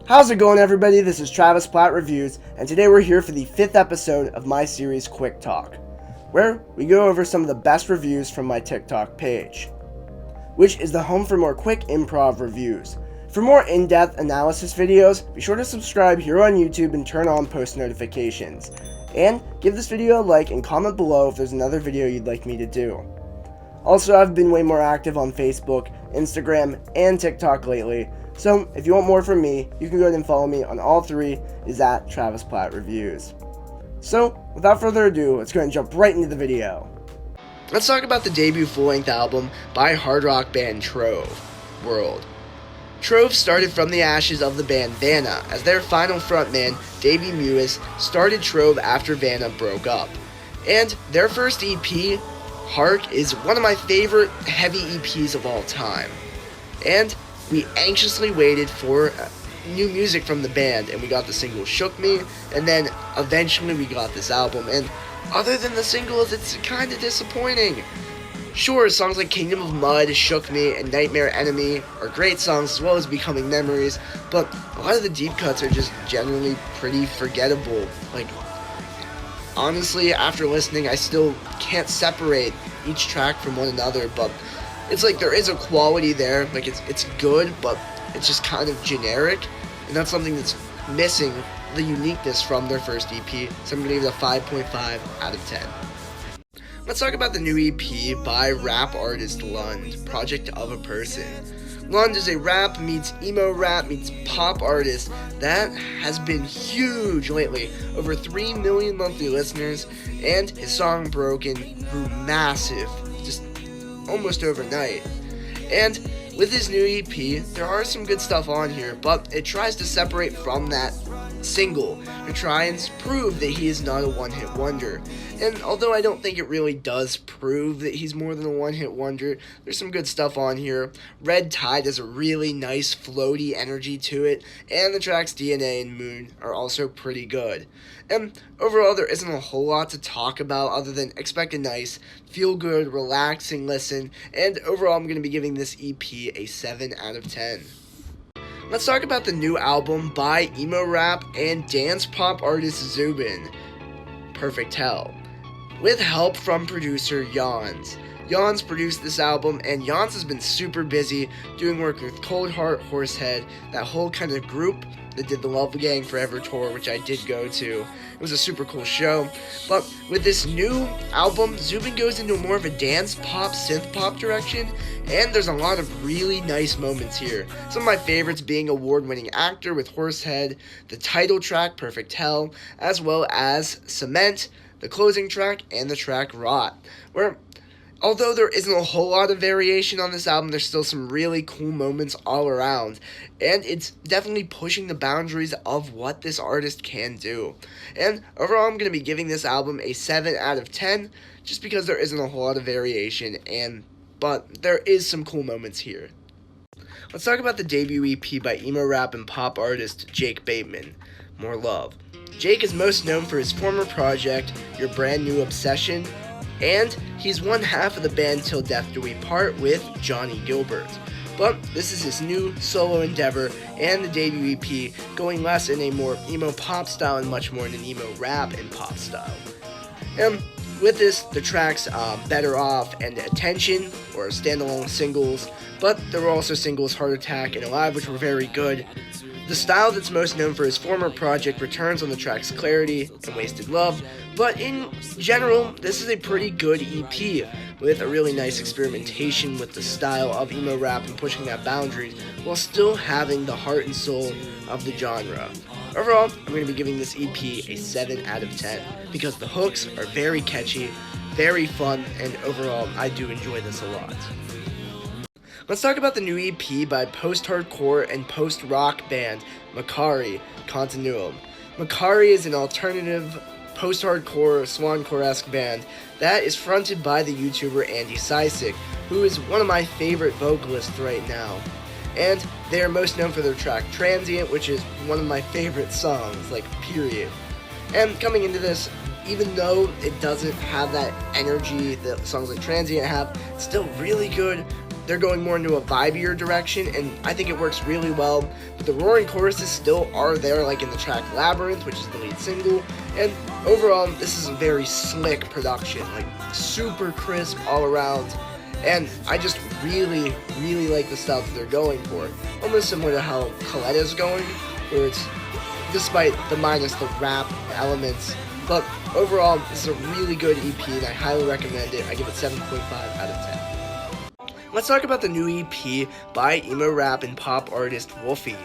How's it going, everybody? This is Travis Platt Reviews, and today we're here for the 5th episode of my series Quicktalk, where we go over some of the best reviews from my TikTok page, which is the home for more quick improv reviews. For more in-depth analysis videos, be sure to subscribe here on YouTube and turn on post notifications. And give this video a like and comment below if there's another video you'd like me to do. Also, I've been way more active on Facebook, Instagram, and TikTok lately, so if you want more from me, you can go ahead and follow me on all three, is at Travis Platt Reviews. So, without further ado, let's go ahead and jump right into the video. Let's talk about the debut full-length album by hard rock band Trove, World. Trove started from the ashes of the band Vanna, as their final frontman, Davey Mewis, started Trove after Vanna broke up. And their first EP, Hark, is one of my favorite heavy EPs of all time. And we anxiously waited for new music from the band, and we got the single Shook Me, and then eventually we got this album, and other than the singles, it's kind of disappointing. Sure, songs like Kingdom of Mud, Shook Me, and Nightmare Enemy are great songs, as well as Becoming Memories, but a lot of the deep cuts are just generally pretty forgettable. Like, honestly, after listening, I still can't separate each track from one another, but it's like there is a quality there, like it's good, but it's just kind of generic, and that's something that's missing the uniqueness from their first EP, so I'm going to give it a 5.5 out of 10. Let's talk about the new EP by rap artist Lund, Project of a Person. Lund is a rap meets emo rap meets pop artist that has been huge lately, over 3 million monthly listeners, and his song Broken grew massive, just almost overnight. And with his new EP, there are some good stuff on here, but it tries to separate from that single to try and prove that he is not a one-hit wonder. And although I don't think it really does prove that he's more than a one-hit wonder, there's some good stuff on here. Red Tide has a really nice floaty energy to it, and the tracks DNA and Moon are also pretty good. And overall, there isn't a whole lot to talk about other than expect a nice, feel-good, relaxing listen, and overall I'm going to be giving this EP a 7 out of 10. Let's talk about the new album by emo rap and dance pop artist Zubin, Perfect Hell, with help from producer YAWNS. YAWNS produced this album, and YAWNS has been super busy doing work with Cold Heart, Horsehead, that whole kind of group that did the Love Gang Forever tour, which I did go to. It was a super cool show. But with this new album, Zubin goes into more of a dance pop, synth pop direction, and there's a lot of really nice moments here. Some of my favorites being award-winning Adtr with Horsehead, the title track Perfect Hell, as well as Cement, the closing track, and the track Rot, where although there isn't a whole lot of variation on this album, there's still some really cool moments all around, and it's definitely pushing the boundaries of what this artist can do. And overall, I'm going to be giving this album a 7 out of 10, just because there isn't a whole lot of variation, but there is some cool moments here. Let's talk about the debut EP by emo rap and pop artist Jake Bateman, More Love. Jake is most known for his former project, Your Brand New Obsession, and he's one half of the band Till Death Do We Part with Johnny Gilbert. But this is his new solo endeavor, and the debut EP going less in a more emo pop style and much more in an emo rap and pop style. And with this, the tracks Better Off and Attention were standalone singles, but there were also singles Heart Attack and Alive, which were very good. The style that's most known for his former project returns on the tracks Clarity and Wasted Love, but in general, this is a pretty good EP with a really nice experimentation with the style of emo rap and pushing that boundary while still having the heart and soul of the genre. Overall, I'm going to be giving this EP a 7 out of 10 because the hooks are very catchy, very fun, and overall, I do enjoy this a lot. Let's talk about the new EP by post-hardcore and post-rock band Makari, Continuum. Makari is an alternative post-hardcore swancore-esque band that is fronted by the YouTuber Andy Sisek, who is one of my favorite vocalists right now. And they are most known for their track Transient, which is one of my favorite songs, like, period. And coming into this, even though it doesn't have that energy that songs like Transient have, it's still really good, they're going more into a vibier direction, and I think it works really well. But the roaring choruses still are there, like in the track Labyrinth, which is the lead single. And overall, this is a very slick production, like super crisp all around. And I just really, really like the style that they're going for. Almost similar to how Coletta's going, where it's, despite the minus the rap elements. But overall, this is a really good EP, and I highly recommend it. I give it 7.5 out of 10. Let's talk about the new EP by emo rap and pop artist Wolfi,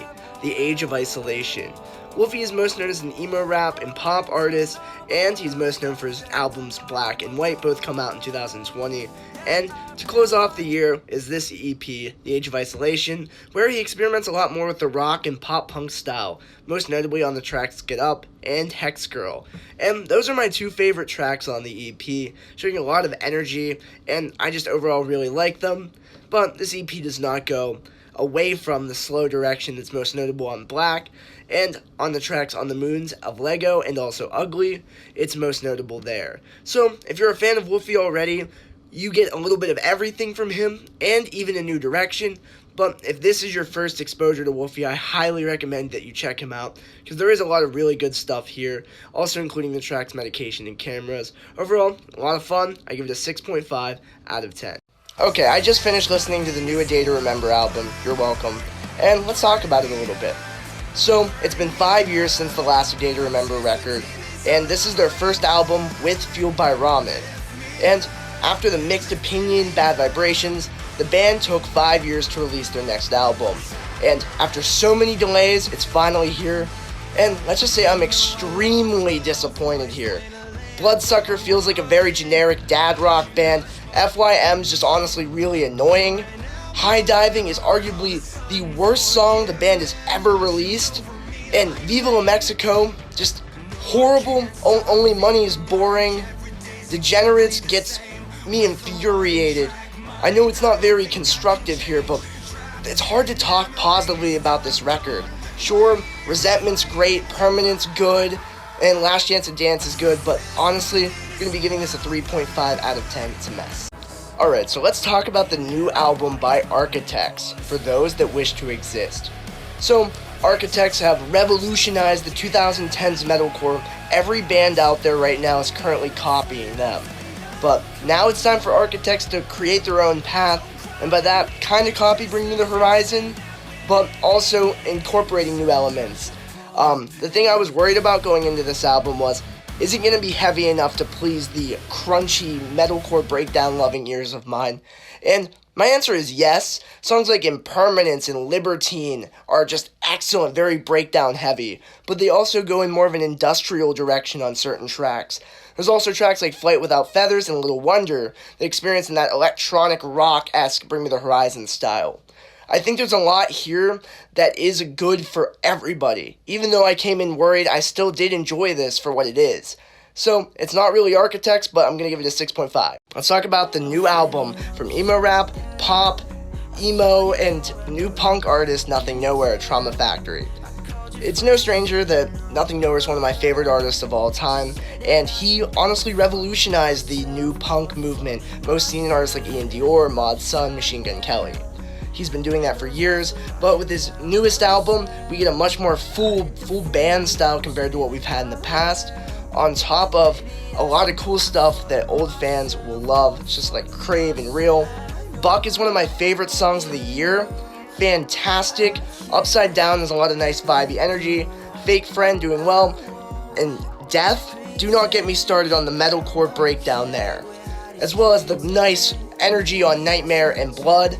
The Age of Isolation. Wolfi is most known as an emo rap and pop artist, and he's most known for his albums Black and White, both come out in 2020. And to close off the year is this EP, The Age of Isolation, where he experiments a lot more with the rock and pop punk style, most notably on the tracks Get Up and Hex Girl. And those are my two favorite tracks on the EP, showing a lot of energy, and I just overall really like them. But this EP does not go away from the slow direction that's most notable on Black, and on the tracks On the Moons of Lego and also Ugly, it's most notable there. So if you're a fan of Wolfi already, you get a little bit of everything from him, and even a new direction. But if this is your first exposure to Wolfi, I highly recommend that you check him out, because there is a lot of really good stuff here, also including the tracks Medication and Cameras. Overall, a lot of fun. I give it a 6.5 out of 10. Okay, I just finished listening to the new A Day to Remember album, You're Welcome, and let's talk about it a little bit. So, it's been 5 years since the last A Day to Remember record, and this is their first album with Fueled by Ramen. And after the Mixed Opinion, Bad Vibrations, the band took 5 years to release their next album. And after so many delays, it's finally here. And let's just say I'm extremely disappointed here. Bloodsucker feels like a very generic dad rock band. FYM's just honestly really annoying. High Diving is arguably the worst song the band has ever released. And Viva La Mexico, just horrible. Only Money is boring. Degenerates gets me infuriated. I know it's not very constructive here, but it's hard to talk positively about this record. Sure, Resentment's great, Permanent's good, and Last Chance to Dance is good, but honestly, I'm going to be giving this a 3.5 out of 10. It's a mess. Alright, so let's talk about the new album by Architects, For Those That Wish to Exist. So, Architects have revolutionized the 2010s metalcore. Every band out there right now is currently copying them. But now it's time for Architects to create their own path, and by that, kind of copy Bring Me the Horizon, but also incorporating new elements. The thing I was worried about going into this album was, is it going to be heavy enough to please the crunchy metalcore breakdown loving ears of mine? And my answer is yes. Songs like Impermanence and Libertine are just excellent, very breakdown heavy, but they also go in more of an industrial direction on certain tracks. There's also tracks like Flight Without Feathers and Little Wonder that experience in that electronic rock-esque Bring Me the Horizon style. I think there's a lot here that is good for everybody. Even though I came in worried, I still did enjoy this for what it is. So, it's not really Architects, but I'm going to give it a 6.5. Let's talk about the new album from emo rap, pop, emo, and new punk artist Nothing Nowhere, Trauma Factory. It's no stranger that Nothing Nowhere is one of my favorite artists of all time, and he honestly revolutionized the new punk movement, most seen in artists like Ian Dior, Mod Sun, Machine Gun Kelly. He's been doing that for years, but with his newest album, we get a much more full band style compared to what we've had in the past, on top of a lot of cool stuff that old fans will love. It's just like Crave and Real. Buck is one of my favorite songs of the year. Fantastic. Upside Down has a lot of nice vibey energy. Fake Friend doing well. And Death, do not get me started on the metalcore breakdown there. As well as the nice energy on Nightmare and Blood.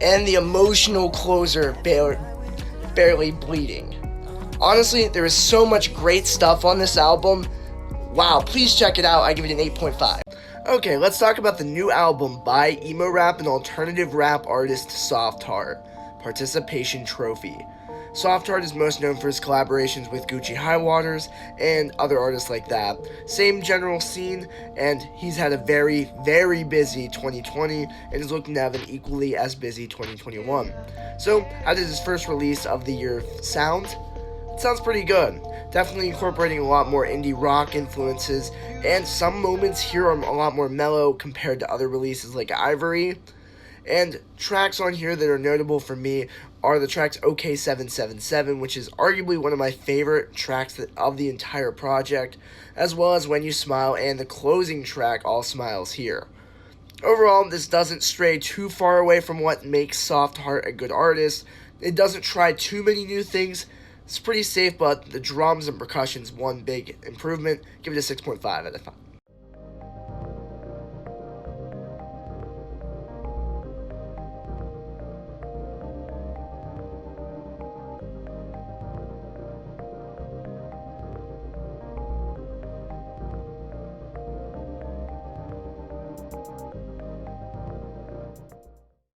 And the emotional closer, Barely Bleeding. Honestly, there is so much great stuff on this album. Wow, please check it out. I give it an 8.5. Okay, let's talk about the new album by emo rap and alternative rap artist Softheart, Participation Trophy. Softheart is most known for his collaborations with Gucci Highwaters and other artists like that. Same general scene, and he's had a very, very busy 2020 and is looking to have an equally as busy 2021. So, how did his first release of the year sound? It sounds pretty good. Definitely incorporating a lot more indie rock influences, and some moments here are a lot more mellow compared to other releases like Ivory. And tracks on here that are notable for me are the tracks OK777, which is arguably one of my favorite tracks of the entire project, as well as When You Smile and the closing track, All Smiles Here. Overall, this doesn't stray too far away from what makes Softheart a good artist. It doesn't try too many new things. It's pretty safe, but the drums and percussion's one big improvement. Give it a 6.5 out of 5.